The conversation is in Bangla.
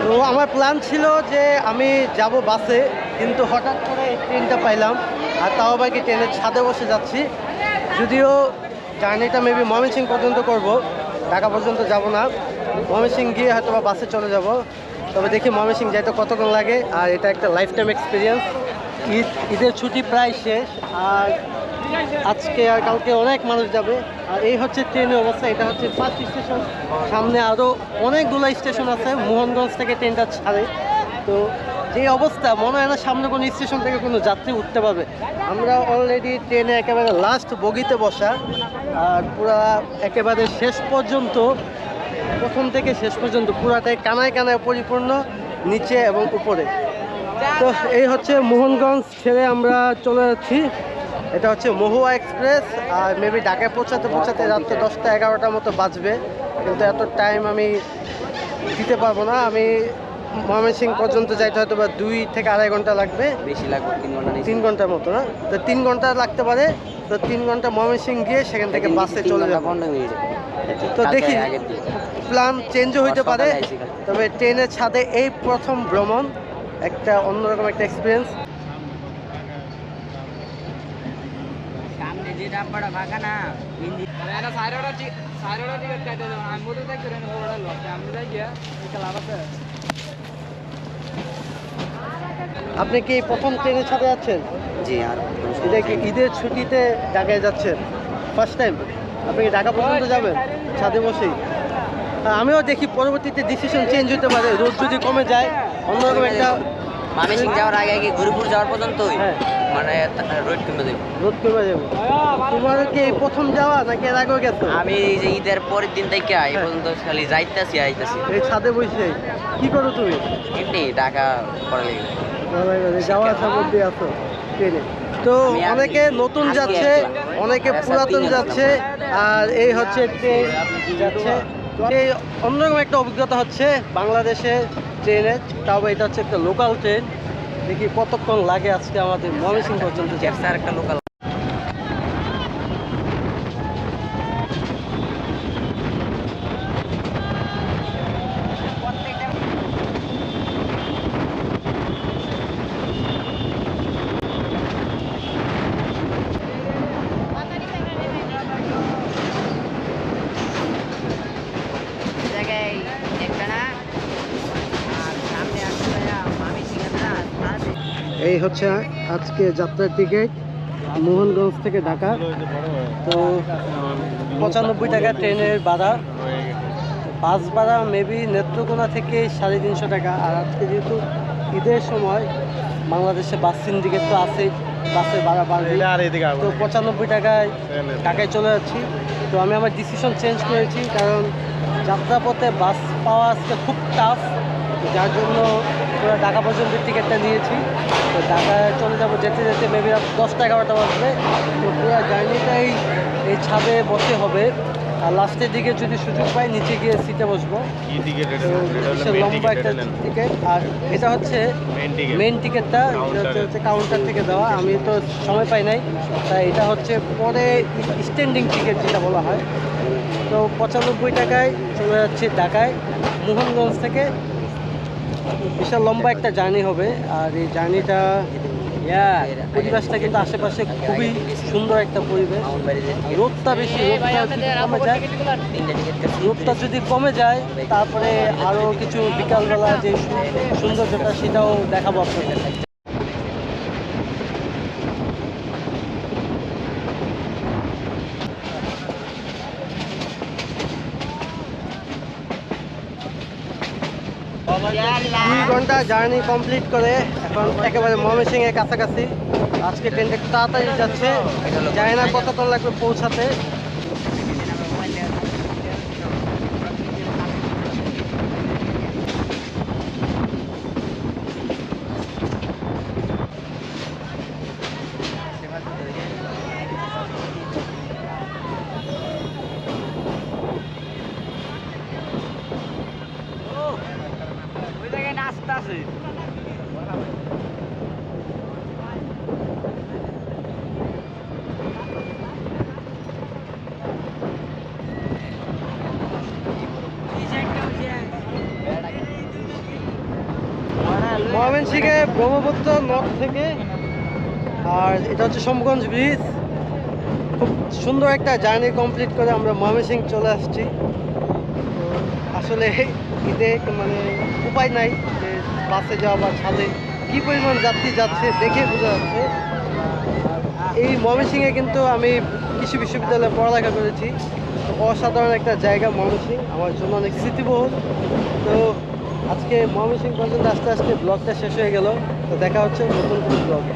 তো আমার প্ল্যান ছিল যে আমি যাব বাসে, কিন্তু হঠাৎ করে ট্রেনটা পাইলাম, আর তাও বাকি ট্রেনের ছাদে বসে যাচ্ছি। যদিও জার্নিটা মেবি ময়মনসিংহ পর্যন্ত করব, ঢাকা পর্যন্ত যাব না। ময়মনসিংহ গিয়ে হয়তো বা বাসে চলে যাব। তবে দেখি ময়মনসিংহ যাইতে কতক্ষণ লাগে। আর এটা একটা লাইফ টাইম এক্সপিরিয়েন্স। ঈদের ছুটি প্রায় শেষ, আর আজকে আর কালকে অনেক মানুষ যাবে। আর এই হচ্ছে ট্রেনের অবস্থা। এটা হচ্ছে ফার্স্ট স্টেশন, সামনে আরও অনেকগুলো স্টেশন আছে। মোহনগঞ্জ থেকে ট্রেনটা ছাড়ে। তো যে অবস্থা, মনে হয় না সামনে কোনো স্টেশন থেকে কোনো যাত্রী উঠতে পারবে। আমরা অলরেডি ট্রেনে একেবারে লাস্ট বগিতে বসা, আর পুরা একেবারে শেষ পর্যন্ত, প্রথম থেকে শেষ পর্যন্ত পুরাটাই কানায় কানায় পরিপূর্ণ, নিচে এবং উপরে। তো এই হচ্ছে মোহনগঞ্জ ছেড়ে আমরা চলে যাচ্ছি। এটা হচ্ছে মহুয়া এক্সপ্রেস। আর মেবি ঢাকায় পৌঁছাতে পৌঁছাতে রাত্রে 10টা 11টার মতো বাজবে, কিন্তু এত টাইম আমি দিতে পারবো না। আমি ময়মনসিংহ পর্যন্ত যাইতে হয়তো বা 2 থেকে 2.5 ঘন্টা লাগবে, বেশি লাগবে 3 ঘন্টার মতো না, তো 3 ঘন্টা লাগতে পারে। তো 3 ঘন্টা ময়মনসিংহ গিয়ে সেখান থেকে বাসে চলে যাবো। তো দেখি, প্ল্যান চেঞ্জও হইতে পারে। তবে ট্রেনের ছাদে এই প্রথম ভ্রমণ, একটা অন্যরকম একটা এক্সপিরিয়েন্স। আপনি কি প্রথম ট্রেনের ছাদে যাচ্ছেন? জি, আর এটা কি ঈদের ছুটিতে ঢাকায় যাচ্ছেন ফার্স্ট টাইম? আপনি কি ঢাকা পর্যন্ত যাবেন ছাদে বসেই? আমিও দেখি পরবর্তীতে ডিসিশন চেঞ্জ হতে পারে, রোদ যদি কমে যায় অন্যরকম একটা। ময়মনসিংহ যাওয়ার আগে আগে ঘুরপুর যাওয়ার পর্যন্তই মানে রোড কমে যাবে। রোদ কমে যাবে। তোমার কি এই প্রথম যাওয়া নাকি এর আগেও গেছো? আমি এই যে ঈদের পরের দিন থেকে এই পর্যন্ত খালি যাইতেছি আইতেছি। এই ছাদে বসে কি করো তুমি? এমনি ঢাকা পড়া লেগে যাওয়া আসার মধ্যে আছো ট্রেনে। তো অনেকে নতুন যাচ্ছে, অনেকে পুরাতন যাচ্ছে, আর এই হচ্ছে ট্রেন যাচ্ছে। এই অন্যরকম একটা অভিজ্ঞতা হচ্ছে বাংলাদেশে ট্রেনে, তাও এটা হচ্ছে একটা লোকাল ট্রেন। দেখি কতক্ষণ লাগে আজকে আমাদের ময়মনসিংহ পর্যন্ত। আর একটা লোকাল। এই হচ্ছে আজকে যাত্রার টিকিট মোহনগঞ্জ থেকে ঢাকা। তো 95 টাকা ট্রেনের ভাড়া, বাস ভাড়া মেবি নেত্রকোনা থেকে 350 টাকা। আর আজকে যেহেতু ঈদের সময়, বাংলাদেশে বাস সিন্ডিকেট তো আছে, বাসের ভাড়া বাড়বে। তো 95 টাকায় ঢাকায় চলে যাচ্ছি। তো আমি আমার ডিসিশন চেঞ্জ করেছি, কারণ যাত্রাপথে বাস পাওয়া আজকে খুব টাফ, যার জন্য পুরো ঢাকা পর্যন্ত টিকিটটা নিয়েছি। তো ঢাকায় চলে যাবো, যেতে যেতে মেবি 10টা 11টা বাজবে। তো পুরো জার্নিটাই এই ছাদে বসে হবে। আর লাস্টের দিকে যদি সুযোগ পাই নিচে গিয়ে সিটে বসবো। লম্বা একটা টিকিট, আর এটা হচ্ছে মেন টিকিটটা, এটা হচ্ছে কাউন্টার থেকে দেওয়া। আমি তো সময় পাই নাই, তাই এটা হচ্ছে পরে স্ট্যান্ডিং টিকিট যেটা বলা হয়। তো 95 টাকায় চলে যাচ্ছি ঢাকায় মোহনগঞ্জ থেকে। বিশাল লম্বা একটা জার্নি হবে। আর এই জার্নিটা, পরিবেশটা কিন্তু আশেপাশে খুবই সুন্দর একটা পরিবেশ। রোদটা বেশি, রোদটা যদি কমে যায় তারপরে আরও কিছু বিকালবেলা যে সৌন্দর্যটা সেটাও দেখাবো আপনাদের। দুই ঘন্টা জার্নি কমপ্লিট করে এখন একেবারে ময়মনসিংহের কাছাকাছি। আজকে ট্রেনটা একটু তাড়াতাড়ি যাচ্ছে, জানি না কতক্ষণ লাগবে পৌঁছাতে। ময়মনসিংহে ব্রহ্মপুত্র নদ থেকে, আর এটা হচ্ছে শম্ভুগঞ্জ ব্রিজ। খুব সুন্দর একটা জার্নি কমপ্লিট করে আমরা ময়মনসিংহ চলে আসছি। তো আসলে ঈদে মানে উপায় নাই যে বাসে যাওয়া বা ছাদে কী পরিমাণ যাত্রী যাচ্ছে দেখে বোঝা যাচ্ছে। এই ময়মনসিংহে কিন্তু আমি কৃষি বিশ্ববিদ্যালয়ে পড়ালেখা করেছি। তো অসাধারণ একটা জায়গা ময়মনসিংহ, আমার জন্য অনেক স্মৃতিবহুল। তো আজকে ময়মনসিংহ পর্যন্ত আস্তে আস্তে ব্লগটা শেষ হয়ে গেল। তো দেখা হচ্ছে নতুন কোনো ব্লগে।